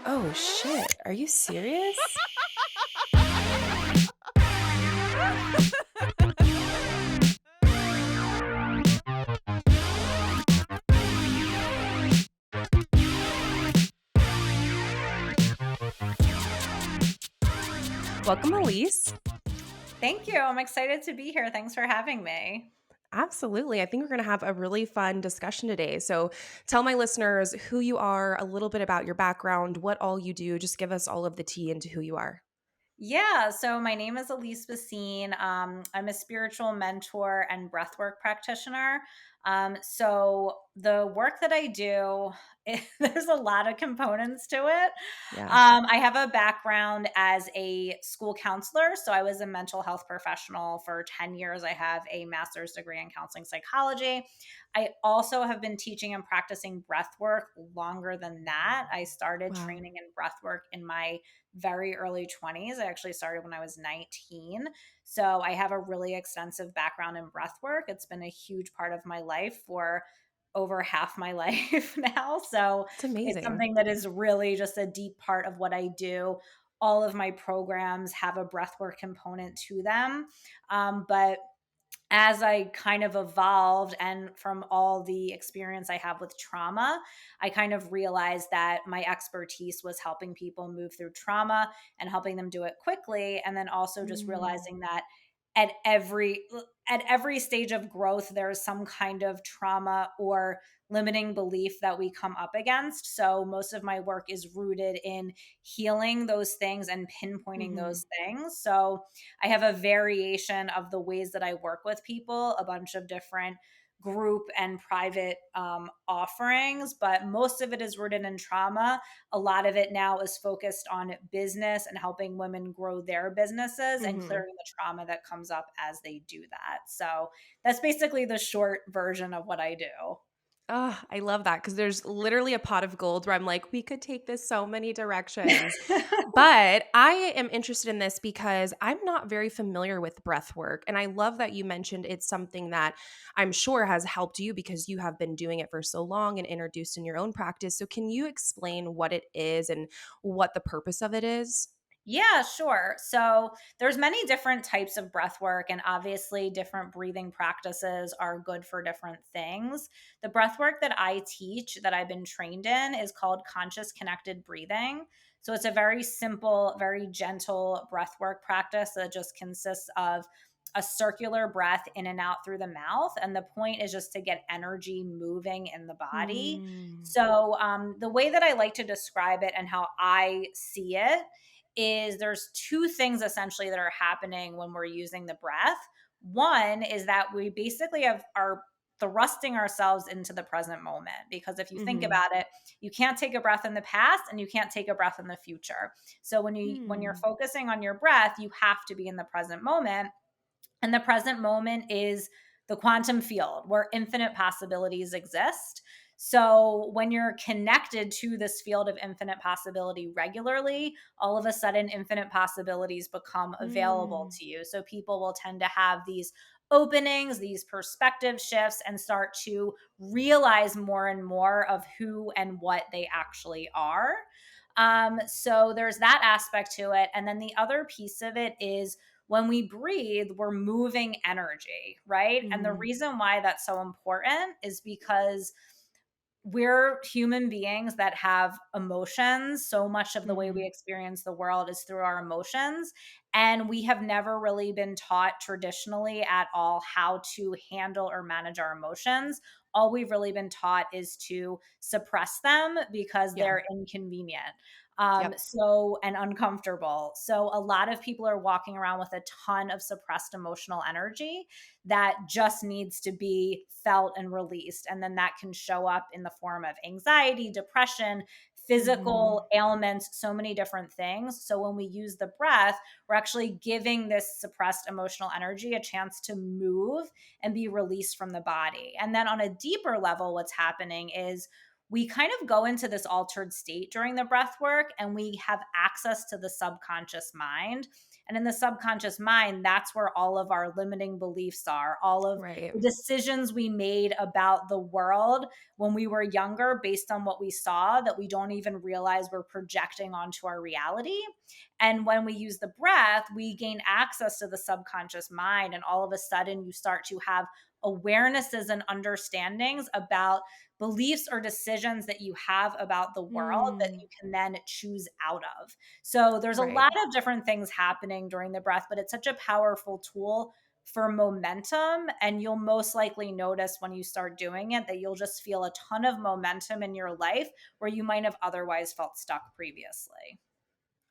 Oh shit. Are you serious? Welcome, Alyse. Thank you. I'm excited to be here. Thanks for having me. Absolutely. I think we're going to have a really fun discussion today. So, tell my listeners who you are, a little bit about your background, what all you do. Just give us all of the tea into who you are. Yeah, so my name is Alyse Bacine. I'm a spiritual mentor and breathwork practitioner. So the work that I do, there's a lot of components to it. Yeah. I have a background as a school counselor. So I was a mental health professional for 10 years. I have a master's degree in counseling psychology. I also have been teaching and practicing breathwork longer than that. I started Wow. training in breathwork in my very early 20s. I actually started when I was 19. So I have a really extensive background in breath work. It's been a huge part of my life for over half my life now. So It's it's amazing. something that is really just a deep part of what I do. All of my programs have a breathwork component to them. But as I kind of evolved and from all the experience I have with trauma, I kind of realized that my expertise was helping people move through trauma and helping them do it quickly. And then also just Mm. realizing that at every at every stage of growth, there is some kind of trauma or limiting belief that we come up against. So most of my work is rooted in healing those things and pinpointing Mhm. those things. So I have a variation of the ways that I work with people, a bunch of different group and private offerings, but most of it is rooted in trauma. A lot of it now is focused on business and helping women grow their businesses and Mhm. clearing the trauma that comes up as they do that. So that's basically the short version of what I do. Oh, I love that because there's literally a pot of gold where I'm like, we could take this so many directions. But I am interested in this because I'm not very familiar with breath work. And I love that you mentioned it's something that I'm sure has helped you because you have been doing it for so long and introduced in your own practice. So, can you explain what it is and what the purpose of it is? Yeah, sure. So there's many different types of breath work, and obviously different breathing practices are good for different things. The breath work that I teach that I've been trained in is called conscious connected breathing. So it's a very simple, very gentle breath work practice that just consists of a circular breath in and out through the mouth. And the point is just to get energy moving in the body. Mm. So the way that I like to describe it and how I see it is there's two things essentially that are happening when we're using the breath. One is that we basically are thrusting ourselves into the present moment because if you think Mhm. about it, you can't take a breath in the past and you can't take a breath in the future. So when you're Mm. focusing on your breath, you have to be in the present moment, and the present moment is the quantum field where infinite possibilities exist. So, when you're connected to this field of infinite possibility regularly, all of a sudden, infinite possibilities become available Mm. to you. So, people will tend to have these openings, these perspective shifts, and start to realize more and more of who and what they actually are. So, there's that aspect to it. And then the other piece of it is when we breathe, we're moving energy, right? And the Mhm. reason why that's so important is because we're human beings that have emotions. So much of the way we Mhm. experience the world is through our emotions. And we have never really been taught traditionally at all how to handle or manage our emotions. All we've really been taught is to suppress them because Yeah. they're inconvenient. Yep. And uncomfortable. So a lot of people are walking around with a ton of suppressed emotional energy that just needs to be felt and released. And then that can show up in the form of anxiety, depression, physical Mhm. ailments, so many different things. So when we use the breath, we're actually giving this suppressed emotional energy a chance to move and be released from the body. And then on a deeper level, what's happening is we kind of go into this altered state during the breath work and we have access to the subconscious mind. And in the subconscious mind, that's where all of our limiting beliefs are, all of Right. the decisions we made about the world when we were younger based on what we saw that we don't even realize we're projecting onto our reality. And when we use the breath, we gain access to the subconscious mind. And all of a sudden, you start to have awarenesses and understandings about beliefs or decisions that you have about the world that Mm, you can then choose out of. So there's a right. lot of different things happening during the breath, but it's such a powerful tool for momentum. And you'll most likely notice when you start doing it that you'll just feel a ton of momentum in your life where you might have otherwise felt stuck previously.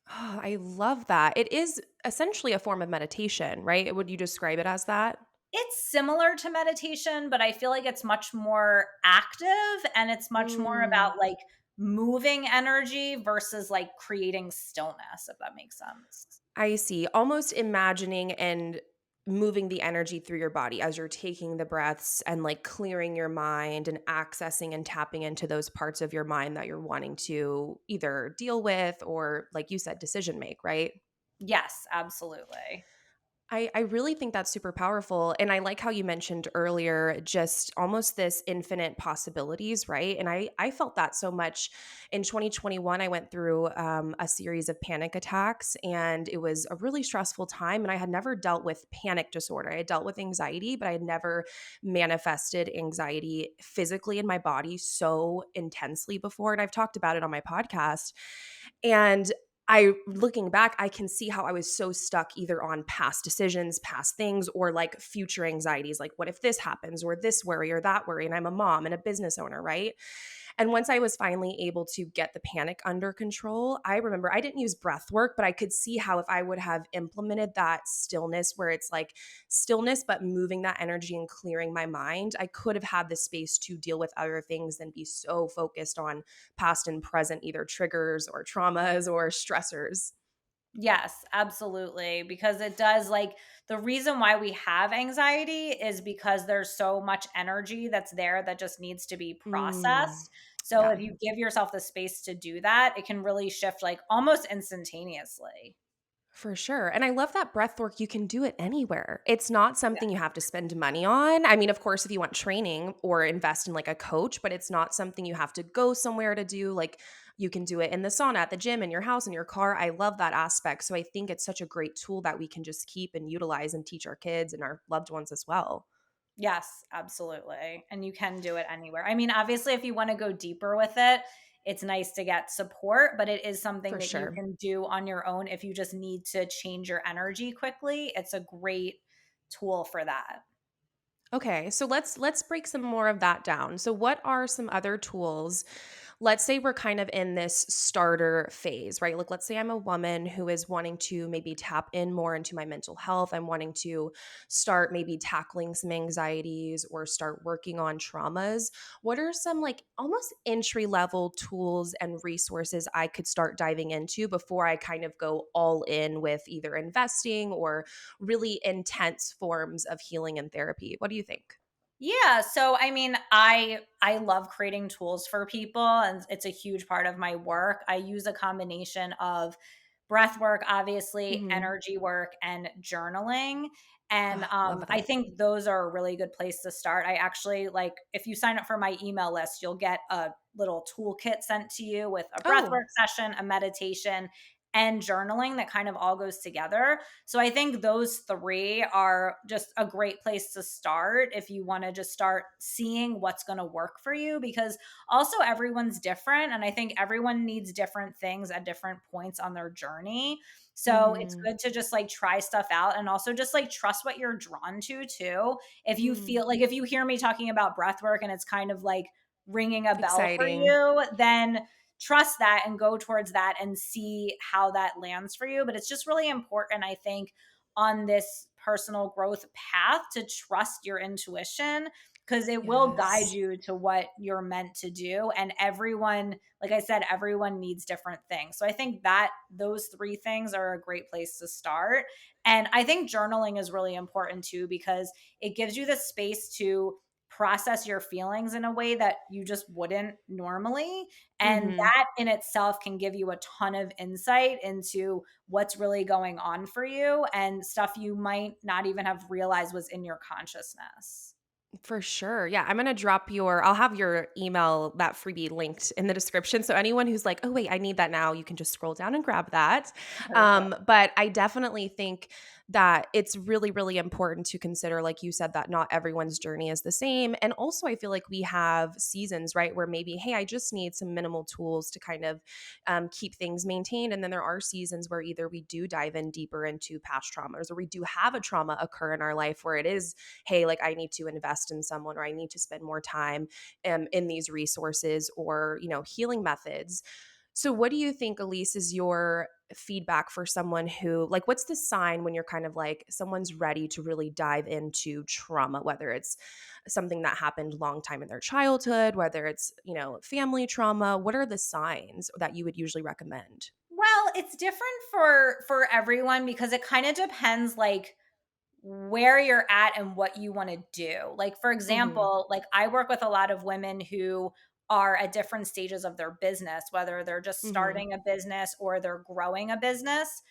Oh, I love that. It is essentially a form of meditation, right? Would you describe it as that? It's similar to meditation, but I feel like it's much more active and it's much more Mm, about like moving energy versus like creating stillness, if that makes sense. I see. Almost imagining and moving the energy through your body as you're taking the breaths and like clearing your mind and accessing and tapping into those parts of your mind that you're wanting to either deal with or, like you said, decision make, right? Yes, absolutely. I really think that's super powerful. And I like how you mentioned earlier, just almost this infinite possibilities, right? And I felt that so much in 2021. I went through a series of panic attacks, and it was a really stressful time. And I had never dealt with panic disorder. I had dealt with anxiety, but I had never manifested anxiety physically in my body so intensely before. And I've talked about it on my podcast. And looking back, I can see how I was so stuck either on past decisions, past things, or like future anxieties, like what if this happens, or this worry, or that worry. And I'm a mom and a business owner, right? And once I was finally able to get the panic under control, I remember I didn't use breath work, but I could see how if I would have implemented that stillness where it's like stillness, but moving that energy and clearing my mind, I could have had the space to deal with other things than be so focused on past and present, either triggers or traumas or stressors. Yes, absolutely. Because it does like the reason why we have anxiety is because there's so much energy that's there that just needs to be Mm, processed. So yeah. if you give yourself the space to do that, it can really shift like almost instantaneously. For sure. And I love that breath work, you can do it anywhere. It's not something you have to spend money on. I mean, of course, if you want training or invest in like a coach, but it's not something you have to go somewhere to do. Like you can do it in the sauna, at the gym, in your house, in your car. I love that aspect. So I think it's such a great tool that we can just keep and utilize and teach our kids and our loved ones as well. Yes, absolutely. And you can do it anywhere. I mean, obviously, if you want to go deeper with it, it's nice to get support, but it is something For that you sure. can do on your own if you just need to change your energy quickly. It's a great tool for that. Okay, so let's break some more of that down. So what are some other tools? Let's say we're kind of in this starter phase, right? Like let's say I'm a woman who is wanting to maybe tap in more into my mental health. I'm wanting to start maybe tackling some anxieties or start working on traumas. What are some like almost entry level tools and resources I could start diving into before I kind of go all in with either investing or really intense forms of healing and therapy? What do you think? Yeah, so I mean, I love creating tools for people and it's a huge part of my work. I use a combination of breath work, obviously, Mhm. energy work and journaling. And Oh, love I that. think those are a really good place to start. I actually like if you sign up for my email list, you'll get a little toolkit sent to you with a breath Oh, work session, a meditation, and journaling that kind of all goes together. So I think those three are just a great place to start if you want to just start seeing what's going to work for you because also everyone's different and I think everyone needs different things at different points on their journey. So it's mhm. good to just like try stuff out and also just like trust what you're drawn to too. If you Mm. feel like if you hear me talking about breath work and it's kind of like ringing a bell for Exciting. you, then trust that and go towards that and see how that lands for you. But it's just really important, I think, on this personal growth path to trust your intuition because it will guide Yes. you to what you're meant to do. And everyone, like I said, everyone needs different things. So I think that those three things are a great place to start. And I think journaling is really important too because it gives you the space to process your feelings in a way that you just wouldn't normally. And Mhm. that in itself can give you a ton of insight into what's really going on for you and stuff you might not even have realized was in your consciousness. For sure. Yeah, I'm gonna drop I'll have your email, that freebie linked in the description. So anyone who's like, oh wait, I need that now, you can just scroll down and grab that. Perfect. But I definitely think that it's really, really important to consider, like you said, that not everyone's journey is the same. And also I feel like we have seasons, right, where maybe, hey, I just need some minimal tools to kind of keep things maintained. And then there are seasons where either we do dive in deeper into past traumas, or we do have a trauma occur in our life where it is, hey, like I need to invest in someone, or I need to spend more time in these resources or, healing methods. So, what do you think, Alyse, is your feedback for someone who, like, what's the sign when you're kind of like someone's ready to really dive into trauma, whether it's something that happened long time in their childhood, whether it's, family trauma? What are the signs that you would usually recommend? Well, it's different for everyone because it kind of depends like where you're at and what you want to do. Like for Hmm. example, like I work with a lot of women who are at different stages of their business, whether they're just Hmm. starting a business or they're growing a business.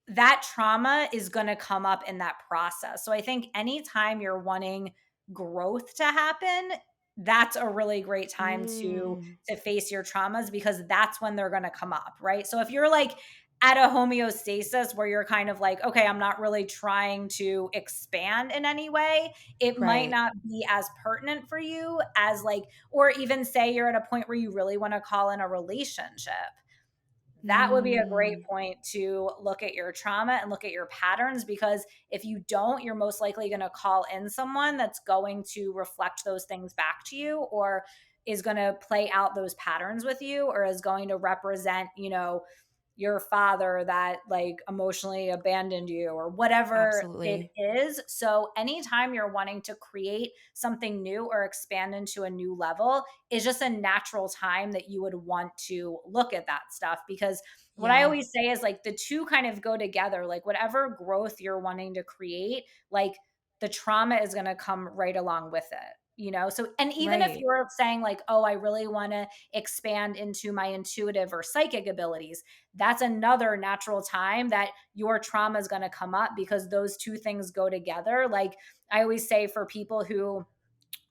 That trauma is going to come up in that process. So I think anytime you're wanting growth to happen, that's a really great time Mm. to face your traumas because that's when they're going to come up, right? So if you're like at a homeostasis where you're kind of like, okay, I'm not really trying to expand in any way, it might Right. not be as pertinent for you as like, or even say you're at a point where you really want to call in a relationship. That would be a great Mm. point to look at your trauma and look at your patterns because if you don't, you're most likely going to call in someone that's going to reflect those things back to you or is going to play out those patterns with you or is going to represent, your father that like emotionally abandoned you or whatever it Absolutely. is. So anytime you're wanting to create something new or expand into a new level, is just a natural time that you would want to look at that stuff because what I Yeah. always say is like the two kind of go together. Like whatever growth you're wanting to create, like the trauma is going to come right along with it. So, and even if Right. you're saying, like, oh, I really want to expand into my intuitive or psychic abilities, that's another natural time that your trauma is going to come up because those two things go together. Like, I always say for people who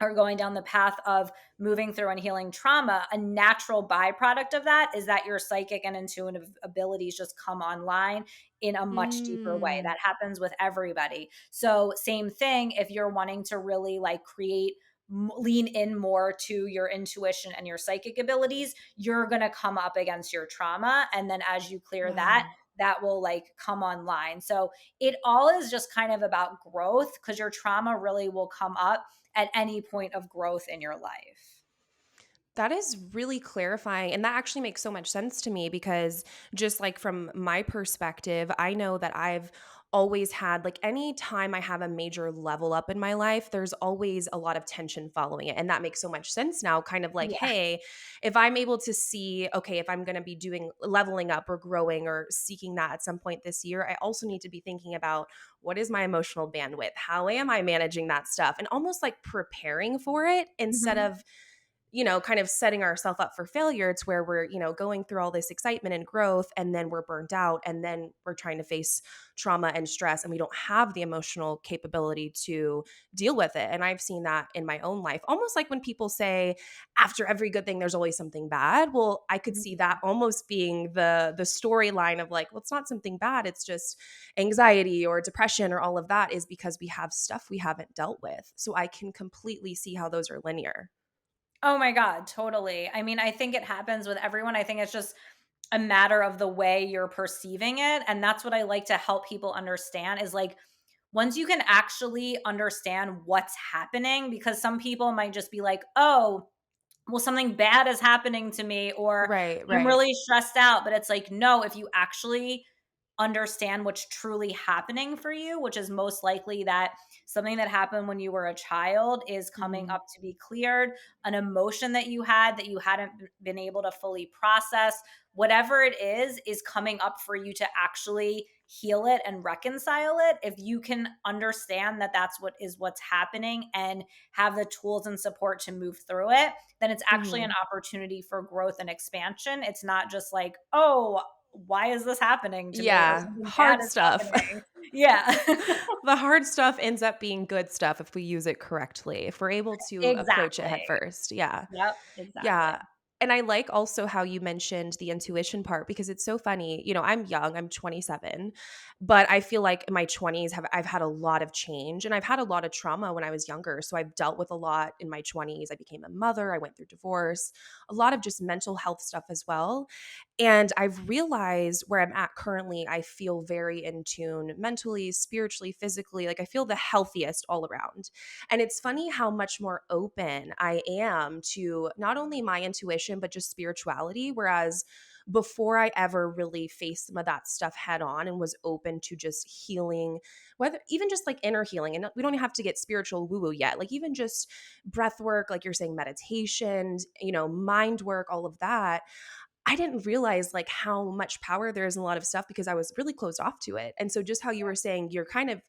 are going down the path of moving through and healing trauma, a natural byproduct of that is that your psychic and intuitive abilities just come online in a much deeper way. Mm. That happens with everybody. So, same thing if you're wanting to really like create lean in more to your intuition and your psychic abilities, you're going to come up against your trauma and then as you clear that, Wow. that will like come online. So, it all is just kind of about growth because your trauma really will come up at any point of growth in your life. That is really clarifying. And that actually makes so much sense to me because, just like from my perspective, I know that I've always had, like, any time I have a major level up in my life, there's always a lot of tension following it. And that makes so much sense now. Kind of like, Yeah. hey, if I'm able to see, okay, if I'm going to be doing leveling up or growing or seeking that at some point this year, I also need to be thinking about what is my emotional bandwidth? How am I managing that stuff? And almost like preparing for it instead Mhm. of, kind of setting ourselves up for failure. It's where we're, going through all this excitement and growth, and then we're burnt out, and then we're trying to face trauma and stress, and we don't have the emotional capability to deal with it. And I've seen that in my own life, almost like when people say, after every good thing, there's always something bad. Well, I could see that almost being the storyline of like, well, it's not something bad. It's just anxiety or depression or all of that is because we have stuff we haven't dealt with. So I can completely see how those are linear. Oh my god, totally. I mean, I think it happens with everyone. I think it's just a matter of the way you're perceiving it, and that's what I like to help people understand is like once you can actually understand what's happening because some people might just be like, "Oh, well something bad is happening to me," or Right, "I'm right. really stressed out." But it's like, no, if you actually understand what's truly happening for you, which is most likely that something that happened when you were a child is coming Mhm. up to be cleared, an emotion that you had that you hadn't been able to fully process. Whatever it is coming up for you to actually heal it and reconcile it. If you can understand that that's what's happening and have the tools and support to move through it, then it's actually an Mhm. opportunity for growth and expansion. It's not just like, oh, why is this happening to me, or Yeah, something bad hard is stuff. happening. Yeah. The hard stuff ends up being good stuff if we use it correctly, if we're able to approach it Exactly. head first. Yeah. Yep, exactly. Yeah. And I like also how you mentioned the intuition part because it's so funny. I'm young, I'm 27, but I feel like in my 20s I've had a lot of change and I've had a lot of trauma when I was younger. So I've dealt with a lot in my 20s. I became a mother, I went through divorce, a lot of just mental health stuff as well. And I've realized where I'm at currently, I feel very in tune mentally, spiritually, physically. Like I feel the healthiest all around. And it's funny how much more open I am to not only my intuition, but just spirituality. Whereas before I ever really faced some of that stuff head on and was open to just healing, whether even just like inner healing, and we don't have to get spiritual woo woo yet, like even just breath work, like you're saying, meditation, mind work, all of that. I didn't realize like how much power there is in a lot of stuff because I was really closed off to it. And so just how you were saying, you're kind of,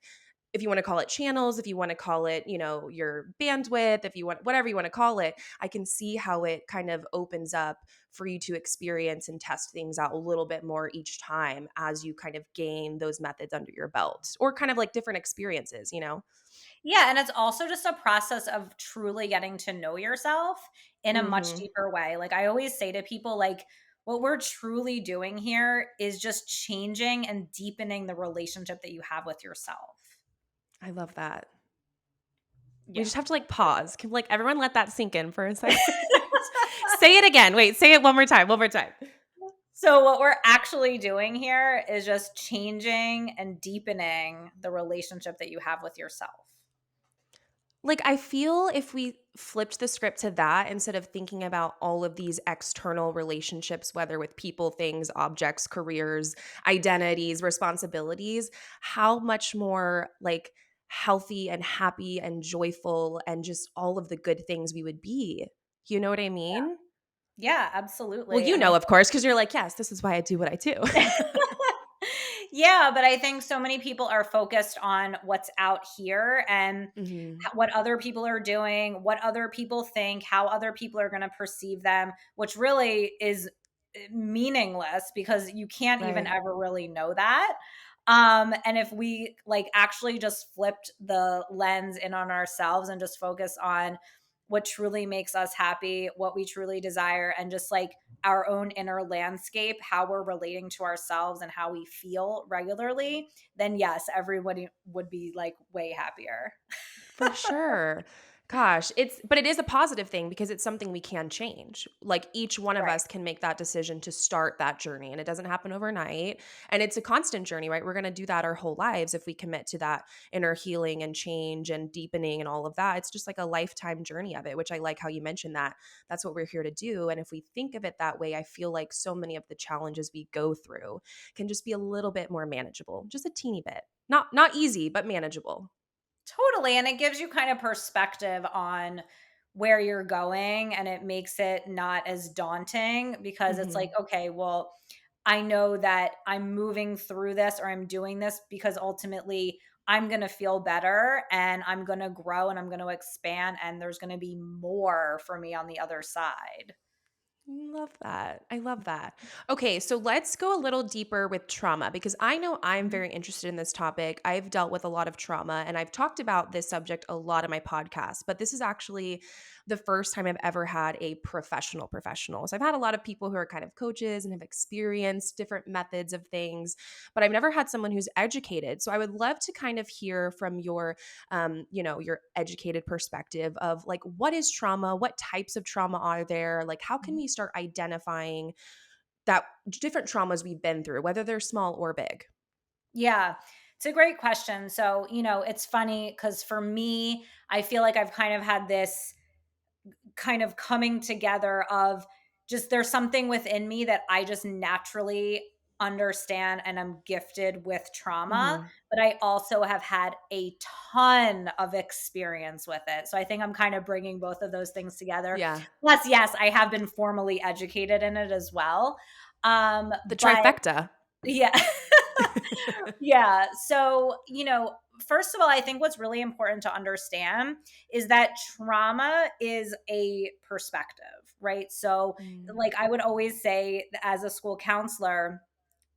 if you want to call it channels, if you want to call it, your bandwidth, if you want whatever you want to call it, I can see how it kind of opens up for you to experience and test things out a little bit more each time as you kind of gain those methods under your belt or kind of like different experiences. Yeah, and it's also just a process of truly getting to know yourself in a much Mhm. deeper way. Like I always say to people, like, what we're truly doing here is just changing and deepening the relationship that you have with yourself. I love that. We Yeah. just have to like pause. Can like everyone let that sink in for a second? Say it again. Wait, say it one more time. One more time. So what we're actually doing here is just changing and deepening the relationship that you have with yourself. Like, I feel if we flipped the script to that instead of thinking about all of these external relationships, whether with people, things, objects, careers, identities, responsibilities, how much more like healthy and happy and joyful and just all of the good things we would be. You know what I mean? Yeah, Well, absolutely. you And I know, of course, because you're like, yes, this is why I do what I do. Yeah, but I think so many people are focused on what's out here and Hmm. what other people are doing, what other people think, how other people are going to perceive them, which really is meaningless because you can't even Right. ever really know that. And if we like actually just flipped the lens in on ourselves and just focus on what truly makes us happy, what we truly desire, and just like our own inner landscape, how we're relating to ourselves and how we feel regularly, then yes, everybody would be like way happier. For sure. Gosh, but it is a positive thing because it's something we can change. Like each one of Right. us can make that decision to start that journey and it doesn't happen overnight. And it's a constant journey, right? We're going to do that our whole lives if we commit to that inner healing and change and deepening and all of that. It's just like a lifetime journey of it, which I like how you mentioned that. That's what we're here to do. And if we think of it that way, I feel like so many of the challenges we go through can just be a little bit more manageable, just a teeny bit. Not easy, but manageable. Totally. And it gives you kind of perspective on where you're going and it makes it not as daunting because it's like, Mhm. okay, well, I know that I'm moving through this or I'm doing this because ultimately I'm going to feel better and I'm going to grow and I'm going to expand and there's going to be more for me on the other side. Love that. I love that. Okay, so let's go a little deeper with trauma because I know I'm Mhm. very interested in this topic. I've dealt with a lot of trauma and I've talked about this subject a lot in my podcast, but this is actually the first time I've ever had a professional. So I've had a lot of people who are kind of coaches and have experienced different methods of things, but I've never had someone who's educated. So I would love to kind of hear from your educated perspective of like what is trauma, what types of trauma are there, like how can we start identifying that different traumas we've been through, whether they're small or big. Yeah, it's a great question. So, it's funny because for me, I feel like I've kind of had this kind of coming together of just there's something within me that I just naturally understand and I'm gifted with trauma, Mhm. but I also have had a ton of experience with it. So I think I'm kind of bringing both of those things together. Yeah. Plus, yes, I have been formally educated in it as well. The But trifecta. yeah. Yeah. So, first of all, I think what's really important to understand is that trauma is a perspective, right? So, Mm. like I would always say as a school counselor,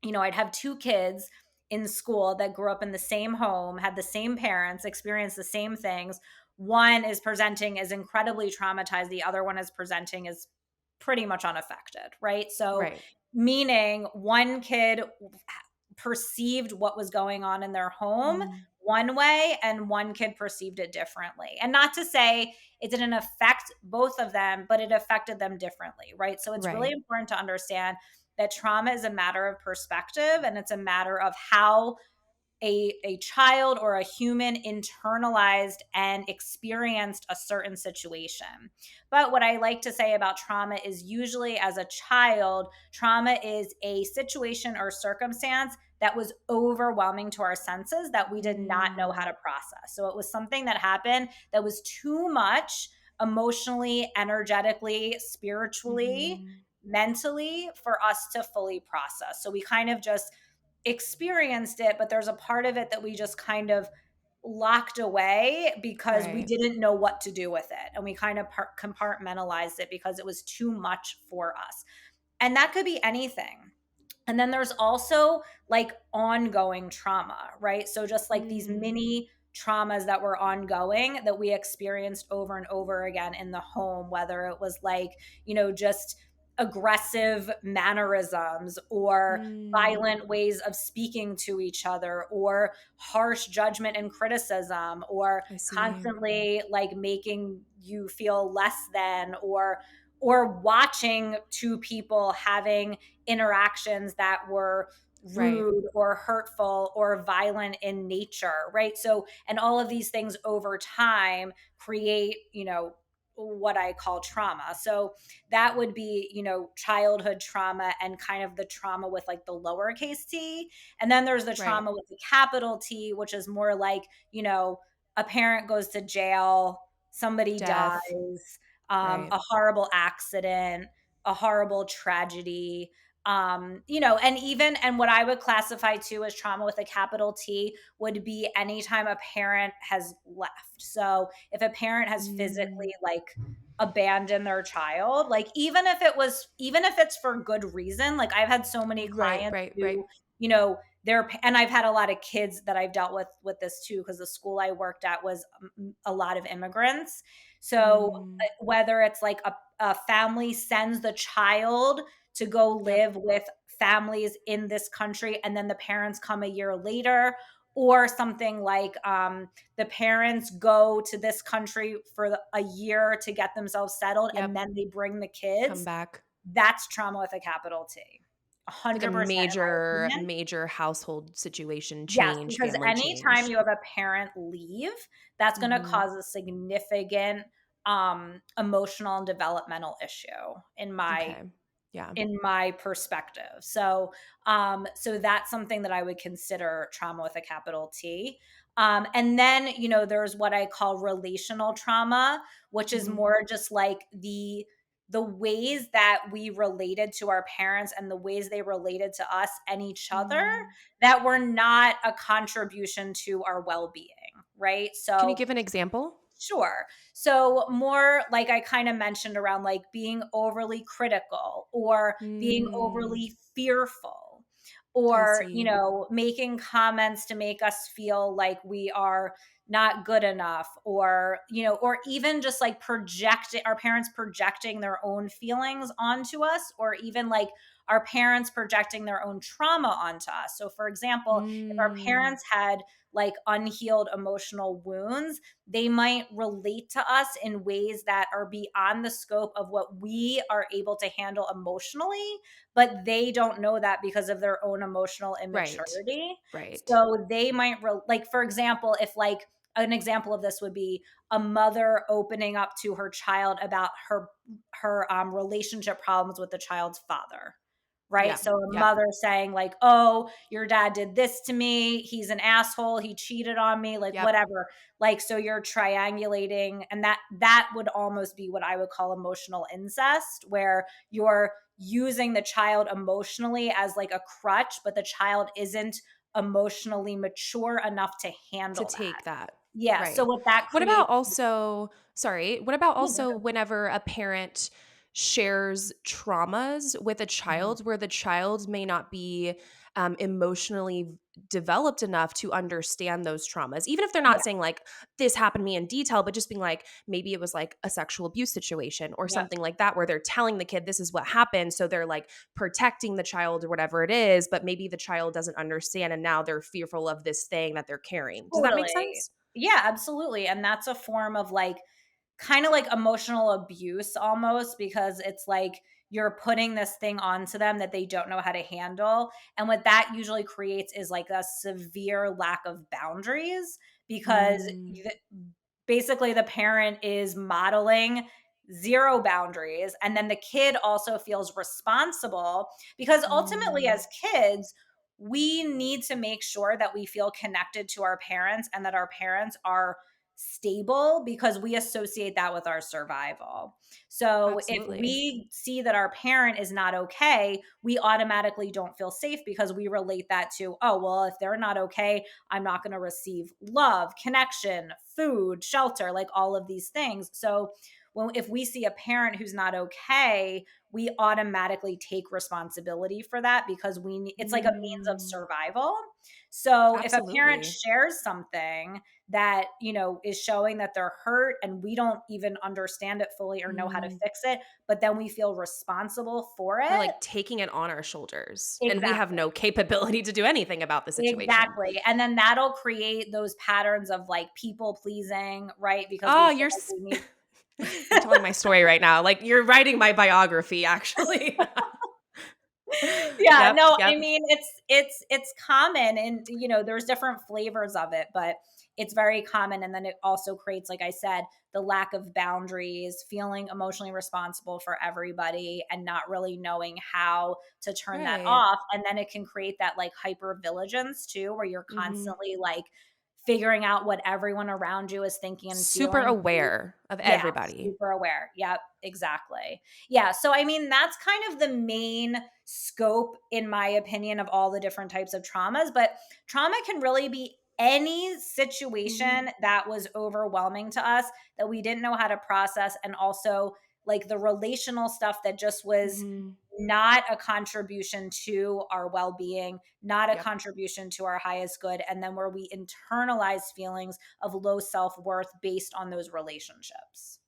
I'd have two kids in school that grew up in the same home, had the same parents, experienced the same things. One is presenting as incredibly traumatized, the other one is presenting as pretty much unaffected, right? So, Right. meaning one kid perceived what was going on in their home Mm. one way and one kid perceived it differently. And not to say it didn't affect both of them, but it affected them differently, right? So it's really Right. important to understand that trauma is a matter of perspective and it's a matter of how a child or a human internalized and experienced a certain situation. But what I like to say about trauma is usually as a child, trauma is a situation or circumstance that was overwhelming to our senses that we did not know how Mm. to process. So it was something that happened that was too much emotionally, energetically, spiritually, Mhm. mentally for us to fully process. So we kind of just experienced it, but there's a part of it that we just kind of locked away because we Right. didn't know what to do with it. And we kind of compartmentalized it because it was too much for us. And that could be anything. And then there's also like ongoing trauma, right? So just like these Mm. mini traumas that were ongoing that we experienced over and over again in the home, whether it was like, just aggressive mannerisms or Mm. violent ways of speaking to each other or harsh judgment and criticism or I see. constantly like making you feel less than or watching two people having interactions that were Right. rude or hurtful or violent in nature, right? So, and all of these things over time create, what I call trauma. So that would be, childhood trauma and kind of the trauma with like the lowercase t. And then there's the Right. trauma with the capital T, which is more like, a parent goes to jail, somebody Death. dies, Right. a horrible accident, a horrible tragedy, and what I would classify too as trauma with a capital T would be anytime a parent has left. So if a parent has Mm. physically like abandoned their child, like even if it's for good reason, like I've had so many Right, clients right, right. who, and I've had a lot of kids that I've dealt with this too because the school I worked at was a lot of immigrants. So Mm. whether it's like a family sends the child to go Yep, live with families in this country and then the parents come a year later, or something like the parents go to this country for a year to get themselves settled and yep. then they bring the Come kids. back. That's trauma with a capital T, Like a 100% in my major, opinion. major household situation Yes, change, because family anytime change. you have a parent leave, that's gonna Mhm. cause a significant emotional and developmental issue Okay. Yeah. in my perspective. So that's something that I would consider trauma with a capital T. And then, there's what I call relational trauma, which is Mhm. more just like the ways that we related to our parents and the ways they related to us and each other Mm. that were not a contribution to our well-being, right? Can you So give an example? sure. So more like I kind of mentioned around like being overly critical or being Mm. overly fearful I or, see. making comments to make us feel like we are not good enough or, or even just like projecting our parents projecting their own feelings onto us or even like our parents projecting their own trauma onto us. So for example, if our Mm. parents had like unhealed emotional wounds, they might relate to us in ways that are beyond the scope of what we are able to handle emotionally, but they don't know that because of their own emotional Right. immaturity. Right. So they might, like, for example, if like an example of this would be a mother opening up to her child about her relationship problems with the child's father, right? Yeah. So a Yep. mother saying like, "Oh, your dad did this to me. He's an asshole. He cheated on me," like Yep. whatever. Like so you're triangulating, and that would almost be what I would call emotional incest, where you're using the child emotionally as like a crutch, but the child isn't emotionally mature enough to To handle that. take that. Yeah, so Right. what that What about creates. also sorry, what about Yeah, go also whenever a parent shares traumas with a ahead. child where the child may not be emotionally developed enough to understand those traumas, even if they're not Yeah, saying like this happened to me in detail, but just being like maybe it was like a sexual abuse situation or yep, something like that where they're telling the kid this is what happened, so they're like protecting the child or whatever it is, but maybe the child doesn't understand and now they're fearful of this thing that they're carrying. Does that make totally. sense? Yeah, absolutely, and that's a form of, like, kinda like emotional abuse almost, because it's like you're putting this thing onto them that they don't know how to handle, and what that usually creates is, like, a severe lack of boundaries because Mm. basically the parent is modeling zero boundaries, and then the kid also feels responsible because ultimately Mm. as kids we need to make sure that we feel connected to our parents and that our parents are stable because we associate that with our survival. So if Absolutely. we see that our parent is not okay, we automatically don't feel safe because we relate that to, oh, well, if they're not okay, I'm not going to receive love, connection, food, shelter, like all of these things. So if we see a parent who's not okay, we automatically take responsibility for that because it's like a means of Mm. survival. So if a parent Absolutely. shares something that, is showing that they're hurt and we don't even understand it fully or know how to Mm. fix it, but then we feel responsible for We're it. like taking it on our shoulders and we have Exactly. no capability to do anything about the situation. Exactly. And then that'll create those patterns of like people pleasing, right? Because we Oh, feel like we need. you're telling my story right now. Like you're writing my biography actually. Yeah, Yep, no, I yep. mean, it's common, and, there's different flavors of it, but it's very common, and then it also creates, like I said, the lack of boundaries, feeling emotionally responsible for everybody, and not really knowing how to turn that Right. off, and then it can create that, like, hypervigilance too, where you're Mhm. constantly, like, figuring out what everyone around you is thinking and Super feeling. aware of Yeah, everybody. super aware. Yep, exactly. Yeah, so I mean, that's kind of the main scope, in my opinion, of all the different types of traumas. But trauma can really be any Mhm. situation that was overwhelming to us that we didn't know how to process, and also like the relational stuff that just was Mhm. not a contribution to our well-being, not a Yep. contribution to our highest good, and then where we internalize feelings of low self-worth based on those relationships.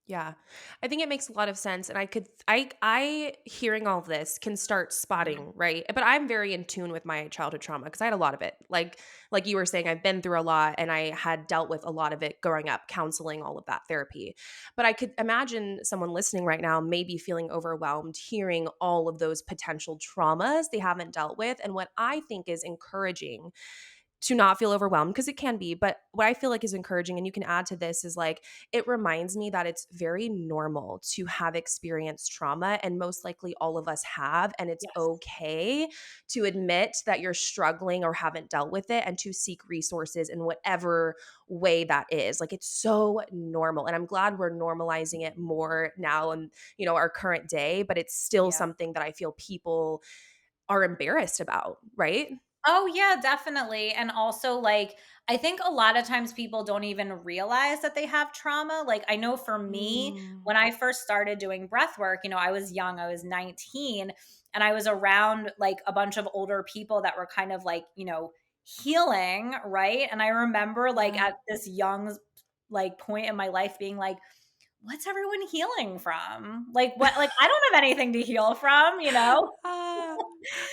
Yeah. I think it makes a lot of sense and I hearing all of this can start Mhm. spotting, right? But I'm very in tune with my childhood trauma because I had a lot of it. Like you were saying I've been through a lot and I had dealt with a lot of it growing up, counseling, all of that therapy. But I could imagine someone listening right now maybe feeling overwhelmed hearing all of those potential traumas they haven't dealt with and what I think is encouraging to not feel overwhelmed because it can be, but what I feel like is encouraging and you can add to this is like it reminds me that it's very normal to have experienced trauma and most likely all of us have and it's Yes. okay to admit that you're struggling or haven't dealt with it and to seek resources in whatever way that is. Like it's so normal and I'm glad we're normalizing it more now in, our current day, but it's still Yeah. something that I feel people are embarrassed about, right? Oh, yeah, definitely. And also, like, I think a lot of times people don't even realize that they have trauma. Like, I know for me, Mm. when I first started doing breath work, I was young, I was 19, and I was around like a bunch of older people that were kind of like, healing, right? And I remember like Yeah. at this young like point in my life being like, what's everyone healing from? Like what, like I don't have anything to heal from. Ah,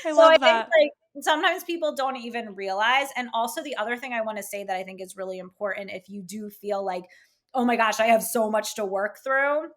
I So I love think that. like sometimes people don't even realize. And also the other thing I want to say that I think is really important, if you do feel like, oh my gosh, I have so much to work through,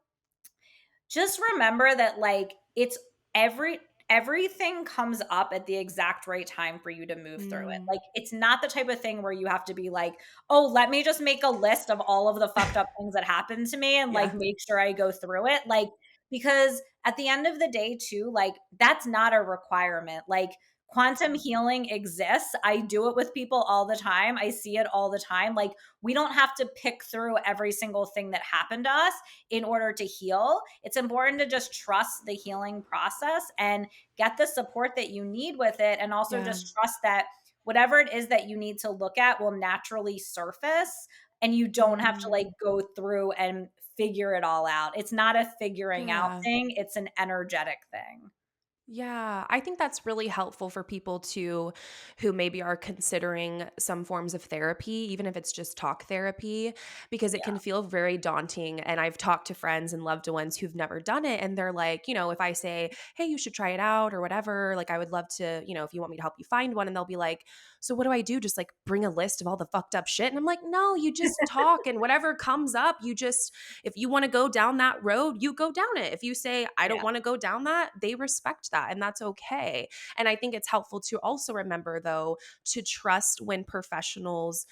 just remember that like it's everything comes up at the exact right time for you to move through it. Mm, Like it's not the type of thing where you have to be like, "Oh, let me just make a list of all of the fucked up things that happened to me and like yeah. make sure I go through it." Like because at the end of the day too, like that's not a requirement. Like quantum healing exists. I do it with people all the time. I see it all the time. Like we don't have to pick through every single thing that happened to us in order to heal. It's important to just trust the healing process and get the support that you need with it, and also Yeah. just trust that whatever it is that you need to look at will naturally surface, and you don't have to Mm, like go through and figure it all out. It's not a figuring out yeah. thing, it's an energetic thing. Yeah, I think that's really helpful for people to who maybe are considering some forms of therapy, even if it's just talk therapy, because it Yeah. can feel very daunting. And I've talked to friends and loved ones who've never done it. And they're like, if I say, hey, you should try it out or whatever, like I would love to, if you want me to help you find one. And they'll be like, so what do I do? Just like bring a list of all the fucked up shit. And I'm like, no, you just talk and whatever comes up, if you want to go down that road, you go down it. If you say, I don't Yeah. want to go down that, they respect that. And that's okay. And I think it's helpful to also remember, though, to trust when professionals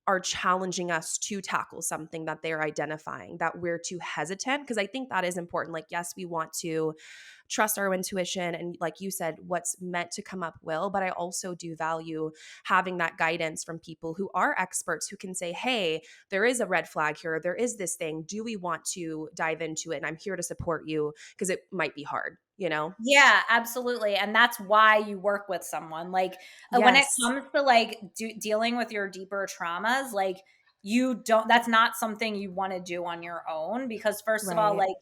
are challenging us to tackle something that they're identifying, that we're too hesitant. Because I think that is important. Like, yes, we want to trust our intuition. And like you said, what's meant to come up will. But I also do value having that guidance from people who are experts who can say, hey, there is a red flag here. There is this thing. Do we want to dive into it? And I'm here to support you because it might be hard, you know? Yeah, absolutely, and that's why you work with someone, like, when it Yes. comes to, like, dealing with your deeper traumas, like, you don't that's not something you wanna do on your own, because first of all, Right. like,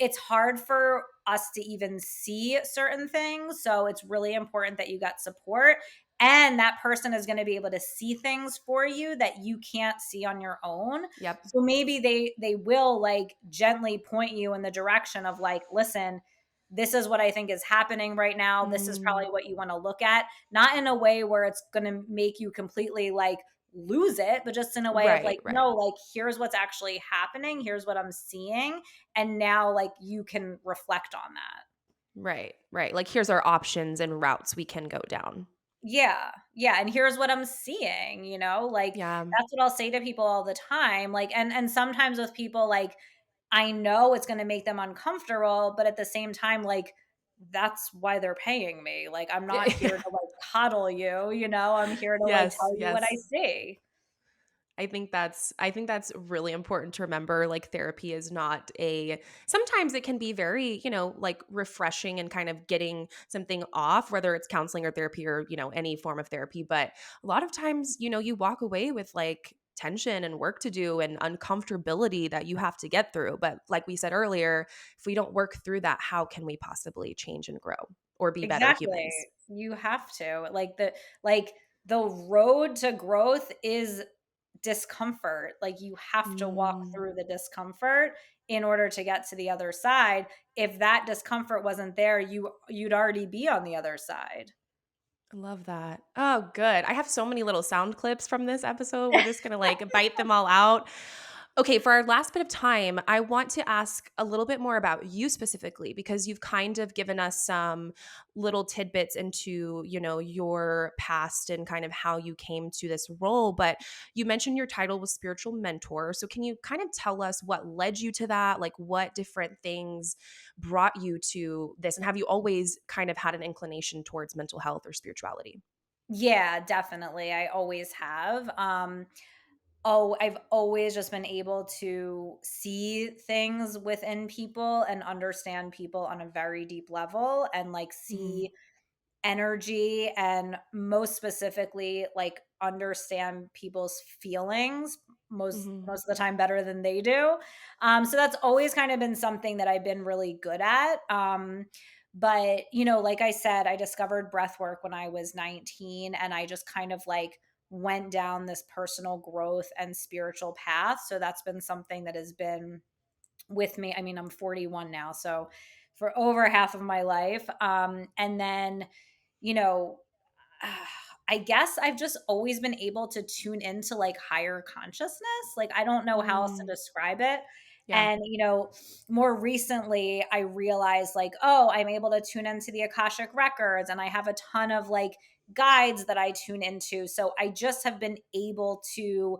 it's hard for us to even see certain things. So it's really important that you got support, and that person is going to be able to see things for you that you can't see on your own. Yep. So maybe they will like gently point you in the direction of like, listen, this is what I think is happening right now. This is Mm, probably what you want to look at, not in a way where it's going to make you completely like lose it, but just in a way of like, right. Right. no, like here's what's actually happening, here's what I'm seeing, and now like you can reflect on that. Right. Right. Like, here's our options and routes we can go down. Yeah, yeah, and here's what I'm seeing, like Yeah. that's what I'll say to people all the time, like, and sometimes with people, like, I know it's going to make them uncomfortable, but at the same time, like, that's why they're paying me. Like, I'm not here to like coddle you, I'm here to like Yes. tell you what I Yes. see. I think that's really important to remember. Like, therapy is not a sometimes it can be very, like refreshing and kind of getting something off, whether it's counseling or therapy or, any form of therapy. But a lot of times, you walk away with like tension and work to do and uncomfortability that you have to get through. But like we said earlier, if we don't work through that, how can we possibly change and grow or be better Exactly. humans? You have to. Like the road to growth is discomfort. Like you have to walk Mm. through the discomfort in order to get to the other side. If that discomfort wasn't there, you'd already be on the other side. I love that. Oh, good. I have so many little sound clips from this episode. We're just going to like bite them all out. Okay, for our last bit of time, I want to ask a little bit more about you specifically because you've kind of given us some little tidbits into, your past and kind of how you came to this role, but you mentioned your title was spiritual mentor. So can you kind of tell us what led you to that? Like what different things brought you to this and have you always kind of had an inclination towards mental health or spirituality? Yeah, definitely. I always have. Oh, I've always just been able to see things within people and understand people on a very deep level, and like Mhm. see energy, and most specifically like understand people's feelings Mhm. most of the time better than they do. So that's always kind of been something that I've been really good at. But like I said, I discovered breath work when I was 19, and I just kind of like went down this personal growth and spiritual path. So that's been something that has been with me. I mean, I'm 41 now, so for over half of my life. And then, you know, I guess I've just always been able to tune into like higher consciousness. Like, I don't know how else to Mm. describe it. Yeah. And, more recently, I realized like, oh, I'm able to tune into the Akashic records, and I have a ton of like guides that I tune into. So I just have been able to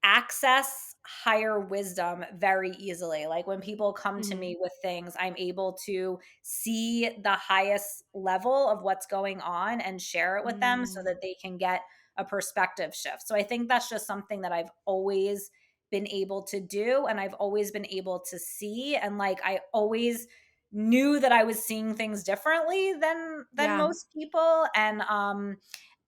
access higher wisdom very easily. Like when people come to Mhm. me with things, I'm able to see the highest level of what's going on and share it with them so Mm. that they can get a perspective shift. So I think that's just something that I've always been able to do and I've always been able to see, and like I always knew that I was seeing things differently than Yeah. most people,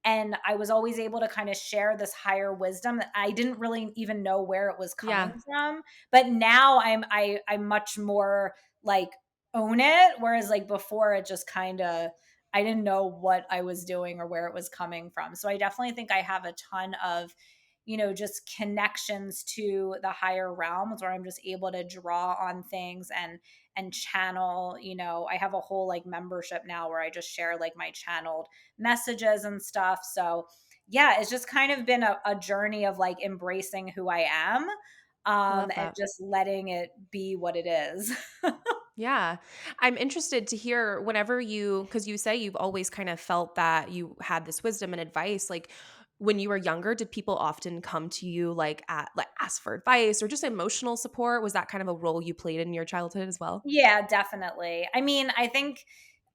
and I was always able to kind of share this higher wisdom that I didn't really even know where it was Yeah. coming from. But now I'm much more like own it, whereas like before it just kind of I didn't know what I was doing or where it was coming from. So I definitely think I have a ton of, just connections to the higher realms where I'm just able to draw on things and channel, I have a whole like membership now where I just share like my channeled messages and stuff. So yeah, it's just kind of been a journey of like embracing who I am, I love and that. just letting it be what it is. Yeah. I'm interested to hear whenever because you say you've always kind of felt that you had this wisdom and advice. Like when you were younger, did people often come to you like ask for advice or just emotional support? Was that kind of a role you played in your childhood as well? Yeah, definitely. I mean, I think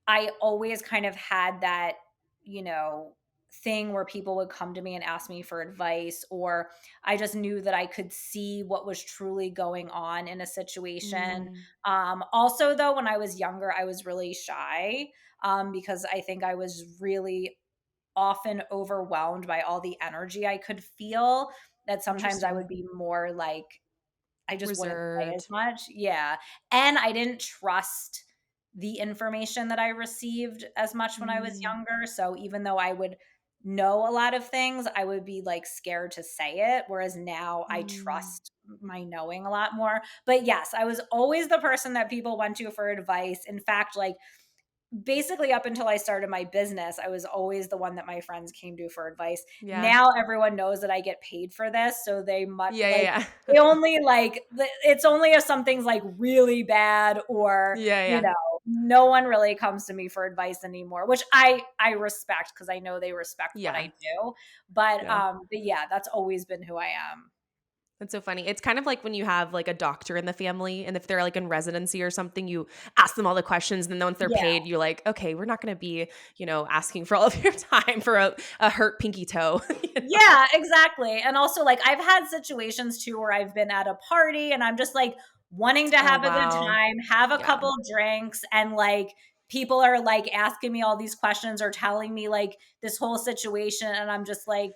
I always kind of had that, you know, thing where people would come to me and ask me for advice, or I just knew that I could see what was truly going on in a situation. Mm, Also, though, when I was younger, I was really shy, because I think I was really often overwhelmed by all the energy I could feel, that sometimes I interesting. would be more like, I just wouldn't say as Reserved. much. Yeah. And I didn't trust the information that I received as much when I was Mm, younger. So even though I would know a lot of things, I would be like scared to say it. Whereas now I mm. trust my knowing a lot more. But yes, I was always the person that people went to for advice. In fact, like basically up until I started my business, I was always the one that my friends came to for advice. Yeah. Now everyone knows that I get paid for this, so they much Yeah, like yeah, they yeah. only it's only if something's like really bad, or Yeah, yeah. no one really comes to me for advice anymore, which I respect because I know they respect what I Yeah. do. But Yeah. yeah, that's always been who I am. That's so funny. It's kind of like when you have like a doctor in the family, and if they're like in residency or something, you ask them all the questions. And then once they're Yeah. paid, you're like, okay, we're not going to be, asking for all of your time for a hurt pinky toe. Yeah, exactly. And also, like, I've had situations too where I've been at a party and I'm just like wanting to Oh, have a good wow. time, have a Yeah. couple drinks, and like people are like asking me all these questions or telling me like this whole situation. And I'm just like,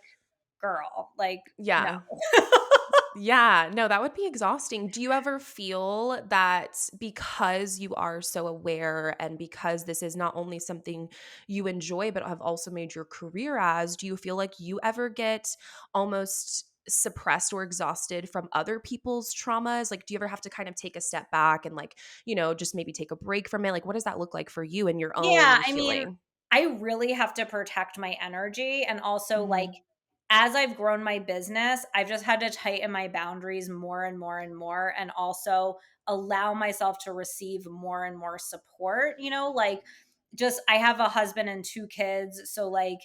girl, like, no. Yeah. Yeah, no, that would be exhausting. Do you ever feel that because you are so aware and because this is not only something you enjoy, but have also made your career as, do you feel like you ever get almost suppressed or exhausted from other people's traumas? Like, do you ever have to kind of take a step back and, like, just maybe take a break from it? Like, what does that look like for you and your Yeah, own I mean, healing? I really have to protect my energy, and also, like, Mhm. as I've grown my business, I've just had to tighten my boundaries more and more and more, and also allow myself to receive more and more support, like, just I have a husband and 2 kids, so, like,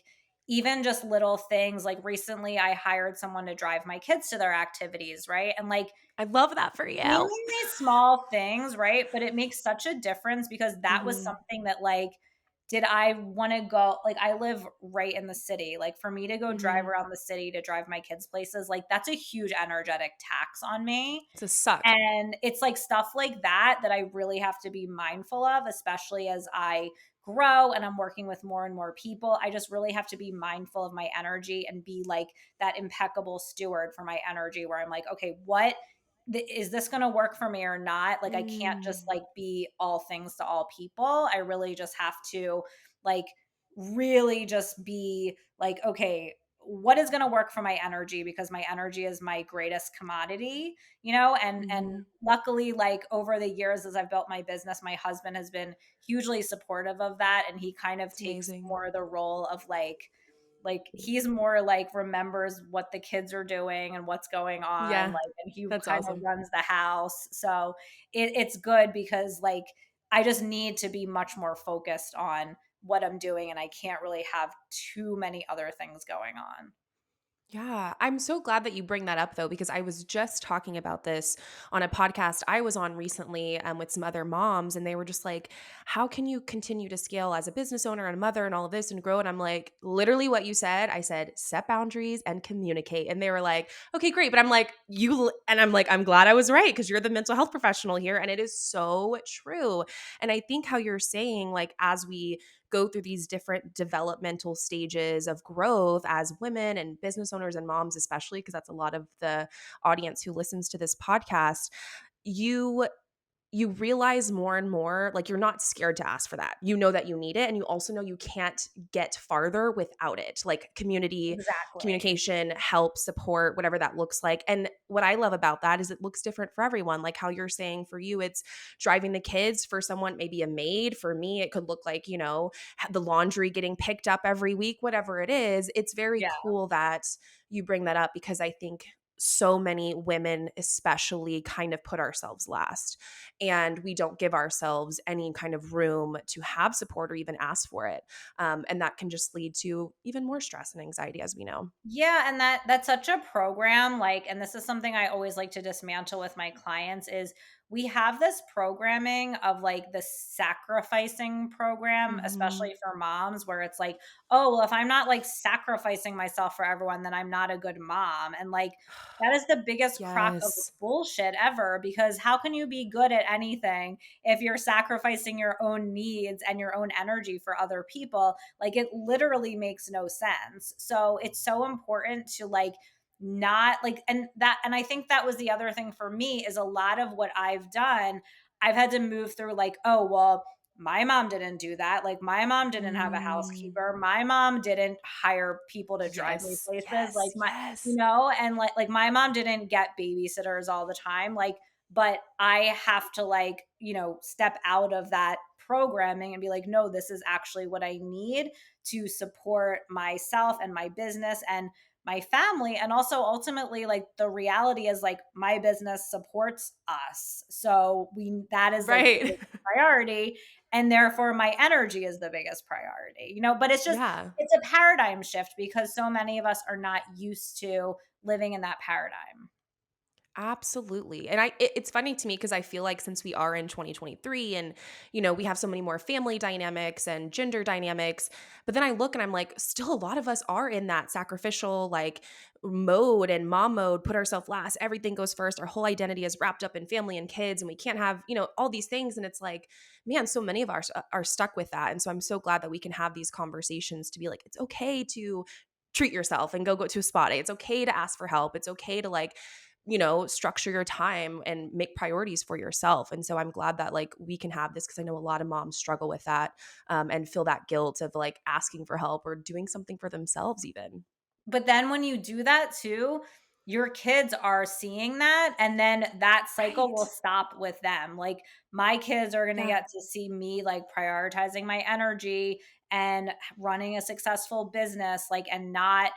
even just little things, like, recently I hired someone to drive my kids to their activities, right? And, like, I love that for you. seemingly small things, right? But it makes such a difference because that was Mhm. something that, like, did I wanna go, like, I live right in the city, like, for me to go drive Mhm. around the city to drive my kids places, like, that's a huge energetic tax on me, It's a suck. and it's, like, stuff like that that I really have to be mindful of, especially as I grow and I'm working with more and more people. I just really have to be mindful of my energy and be, like, that impeccable steward for my energy where I'm like, "Okay, is this going to work for me or not?" Like, I can't just Mm. like be all things to all people. I really just have to like really just be like, okay, what is going to work for my energy, because my energy is my greatest commodity, and Mhm. luckily, like, over the years as I've built my business, my husband has been hugely supportive of that, and he kind of It's takes amazing. more of the role of like he's more like remembers what the kids are doing and what's going on, Yeah. like, and he That's kind of awesome. runs the house. So it's good because like I just need to be much more focused on what I'm doing, and I can't really have too many other things going on. Yeah, I'm so glad that you bring that up though, because I was just talking about this on a podcast I was on recently with some other moms, and they were just like, "How can you continue to scale as a business owner and a mother and all of this and grow?" And I'm like, literally what you said. I said, "Set boundaries and communicate," and they were like, "Okay, great." But I'm like, and I'm like, I'm glad I was right because you're the mental health professional here, and it is so true. And I think how you're saying, like, as we go through these different developmental stages of growth as women and business owners and moms, especially because that's a lot of the audience who listens to this podcast, you you realize more and more, like, you're not scared to ask for that. You know that you need it, and you also know you can't get farther without it. Like community, Exactly. communication, help, support, whatever that looks like. And what I love about that is it looks different for everyone. Like how you're saying for you, it's driving the kids. For someone, maybe a maid. For me, it could look like, the laundry getting picked up every week, whatever it is. It's very Yeah. cool that you bring that up because I think so many women, especially, kind of put ourselves last, and we don't give ourselves any kind of room to have support or even ask for it. And that can just lead to even more stress and anxiety, as we know. Yeah, and that's such a program, like, and this is something I always like to dismantle with my clients is we have this programming of like the sacrificing program, Hmm. especially for moms, where it's like, oh, well, if I'm not like sacrificing myself for everyone, then I'm not a good mom. And like that is the biggest crock of Yes. bullshit ever, because how can you be good at anything if you're sacrificing your own needs and your own energy for other people? Like it literally makes no sense. So it's so important to like not like, and I think that was the other thing for me is a lot of what I've done, I've had to move through like, oh, well, my mom didn't do that. Like my mom didn't have a Mm. housekeeper. My mom didn't hire people to drive me Yes. places. Like Yes. my, Yes. and like my mom didn't get babysitters all the time. Like, but I have to like, step out of that programming and be like, no, this is actually what I need to support myself and my business and my family. And also ultimately, like the reality is like my business supports us. So that is like the Right. biggest priority. And therefore my energy is the biggest priority, but Yeah. it's a paradigm shift because so many of us are not used to living in that paradigm. Absolutely. And it's funny to me because I feel like since we are in 2023 and we have so many more family dynamics and gender dynamics, but then I look and I'm like, still a lot of us are in that sacrificial like mode and mom mode, put ourselves last, everything goes first. Our whole identity is wrapped up in family and kids, and we can't have, all these things. And it's like, man, so many of us are stuck with that. And so I'm so glad that we can have these conversations to be like, it's okay to treat yourself and go to a spa day. It's okay to ask for help. It's okay to like structure your time and make priorities for yourself. And so I'm glad that like we can have this because I know a lot of moms struggle with that, and feel that guilt of like asking for help or doing something for themselves, even. But then when you do that too, your kids are seeing that, and then that cycle Right. will stop with them. Like, my kids are gonna Yeah. get to see me, like, prioritizing my energy and running a successful business, like, and not,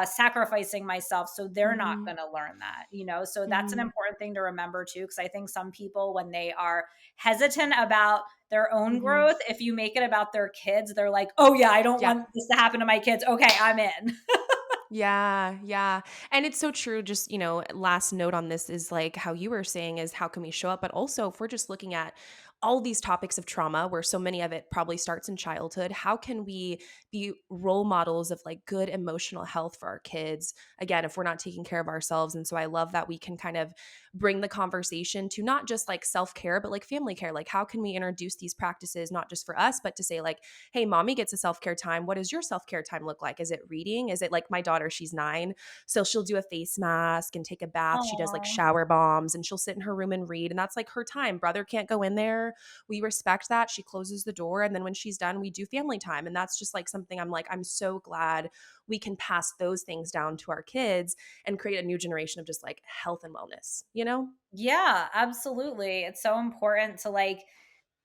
sacrificing myself, so they're not Hmm. gonna learn that, So that's an Hmm. important thing to remember too, because I think some people, when they are hesitant about their own Hmm. growth, if you make it about their kids, they're like, "Oh, yeah, I don't Yeah. want this to happen to my kids. Okay, I'm in." Yeah, yeah. And it's so true. Just, last note on this is like how you were saying is how can we show up? But also, if we're just looking at all these topics of trauma, where so many of it probably starts in childhood, how can we be role models of like good emotional health for our kids? Again, if we're not taking care of ourselves. And so I love that we can kind of bring the conversation to not just like self care, but like family care. Like, how can we introduce these practices, not just for us, but to say, like, hey, mommy gets a self care time. What does your self care time look like? Is it reading? Is it like my daughter? She's 9. So she'll do a face mask and take a bath. She does like Aw. shower bombs and she'll sit in her room and read. And that's like her time. Brother can't go in there. We respect that. She closes the door. And then when she's done, we do family time. And that's just like something I'm like, I'm so glad we can pass those things down to our kids and create a new generation of just like health and wellness? Yeah, absolutely. It's so important to like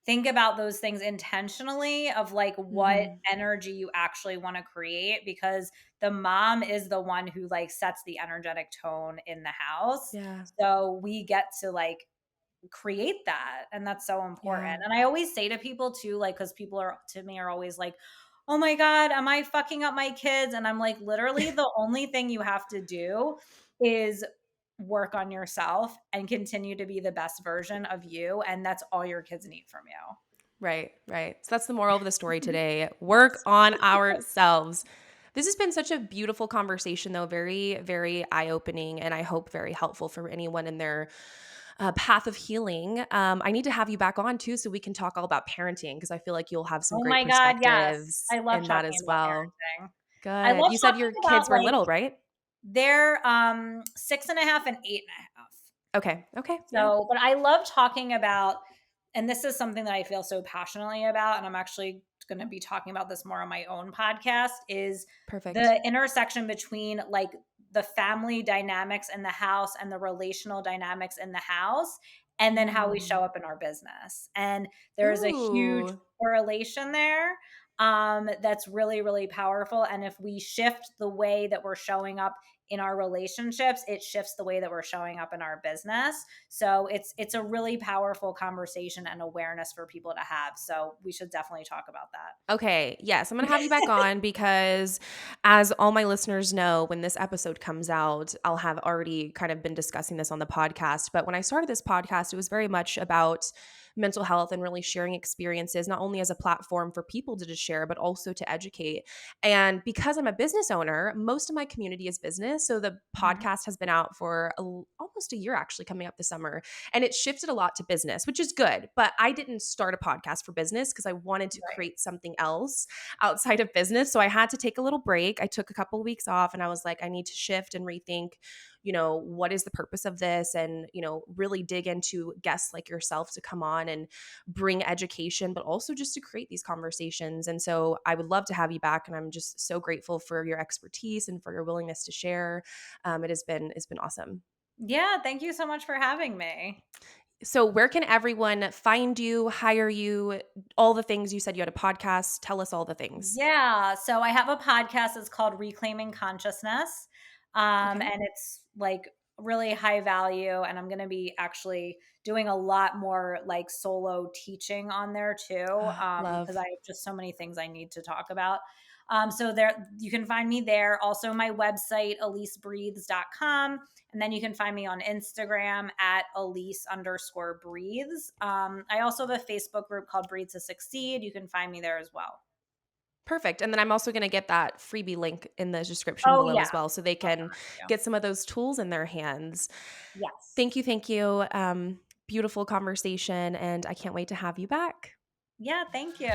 think about those things intentionally of like what Hmm. energy you actually want to create, because the mom is the one who like sets the energetic tone in the house. Yeah. So we get to like create that, and that's so important. Yeah. And I always say to people too, like, because people are to me are always like, oh my God, am I fucking up my kids? And I'm like, literally, the only thing you have to do is work on yourself and continue to be the best version of you. And that's all your kids need from you. Right, right. So that's the moral of the story today. Work Yes. on ourselves. This has been such a beautiful conversation, though, very, very eye opening, and I hope very helpful for anyone in their path of healing. I need to have you back on too so we can talk all about parenting because I feel like you'll have some Oh great my God, yes. perspectives I love in that talking as about well. parenting. I Good. love You said talking your about kids were like little, right? they're 6.5 and 8.5. Okay. Okay. Yeah. So, but I love talking about, and this is something that I feel so passionately about, and I'm actually going to be talking about this more on my own podcast, is Perfect. the intersection between like the family dynamics in the house and the relational dynamics in the house, and then how we show Mm. up in our business. And there's a huge Ooh. correlation there that's really, really powerful. And if we shift the way that we're showing up in our relationships, it shifts the way that we're showing up in our business. So it's a really powerful conversation and awareness for people to have. So we should definitely talk about Okay. Yes. I'm going to have you back that. on because, as all my listeners know, when this episode comes out, I'll have already kind of been discussing this on the podcast. But when I started this podcast, it was very much about mental health and really sharing experiences, not only as a platform for people to just share, but also to educate. And because I'm a business owner, most of my community is business. So the Mhm. podcast has been out for almost a year, actually, coming up this summer. And it shifted a lot to business, which is good. But I didn't start a podcast for business because I wanted to Right. create something else outside of business. So I had to take a little break. I took a couple of weeks off and I was like, I need to shift and rethink, what is the purpose of this? And, really dig into guests like yourself to come on and bring education, but also just to create these conversations. And so I would love to have you back. And I'm just so grateful for your expertise and for your willingness to share. It's been awesome. Yeah, thank you so much for having me. So, where can everyone find you, hire you, all the things you said you had a podcast? Tell us all the things. Yeah. So I have a podcast. It's called Reclaiming Consciousness. Okay. And it's like really high value. And I'm going to be actually doing a lot more like solo teaching on there too. Because I Love. have just so many things I need to talk about. So there you can find me there. Also my website, AlyseBreathes.com. And then you can find me on Instagram at Alyse_breathes. I also have a Facebook group called Breathe to Succeed. You can find me there as well. Perfect. And then I'm also going to get that freebie link in the description Oh, below yeah. as well so they Love can that. get some of those tools in their hands. Yes. Thank you. Thank you. Beautiful conversation. And I can't wait to have you back. Yeah, thank you.